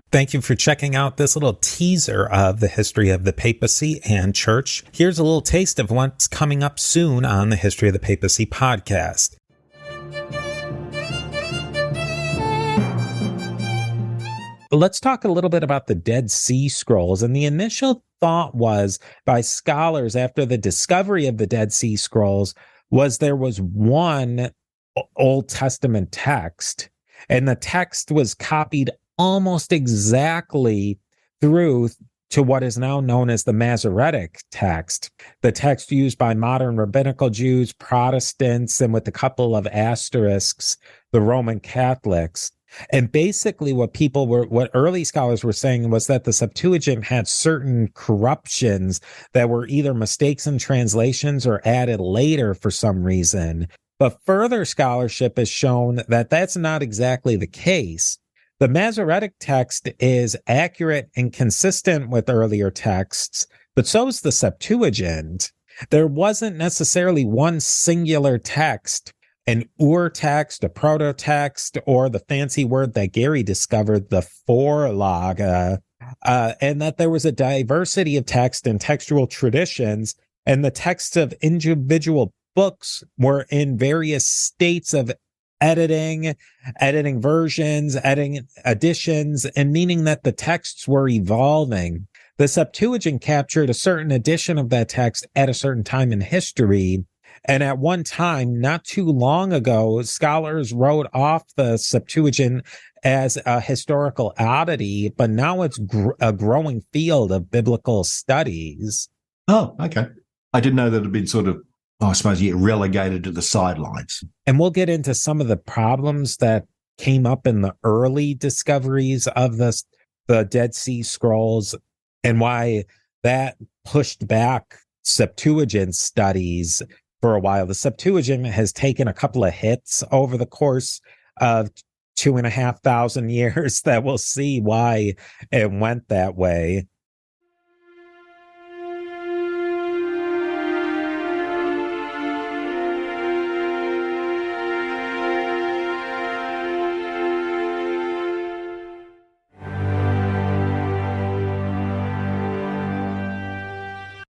Thank you for checking out this little teaser of the history of the papacy and church. Here's a little taste of what's coming up soon on the History of the Papacy podcast. Let's talk a little bit about the Dead Sea Scrolls. And the initial thought was by scholars after the discovery of the Dead Sea Scrolls was there was one Old Testament text, and the text was copied almost exactly through to what is now known as the Masoretic text, the text used by modern rabbinical Jews, Protestants, and with a couple of asterisks, the Roman Catholics. And basically what early scholars were saying was that the Septuagint had certain corruptions that were either mistakes in translations or added later for some reason. But further scholarship has shown that that's not exactly the case. The Masoretic text is accurate and consistent with earlier texts, but so is the Septuagint. There wasn't necessarily one singular text, an ur-text, a proto-text, or the fancy word that Gary discovered, the Vorlage, and that there was a diversity of text and textual traditions, and the texts of individual books were in various states of editing versions, editing additions, and meaning that the texts were evolving. The Septuagint captured a certain edition of that text at a certain time in history. And at one time, not too long ago, scholars wrote off the Septuagint as a historical oddity, but now it's a growing field of biblical studies. Oh, okay. I didn't know that it had been sort of, I suppose, relegated to the sidelines. And we'll get into some of the problems that came up in the early discoveries of the Dead Sea Scrolls and why that pushed back Septuagint studies for a while. The Septuagint has taken a couple of hits over the course of 2,500 years that we'll see why it went that way.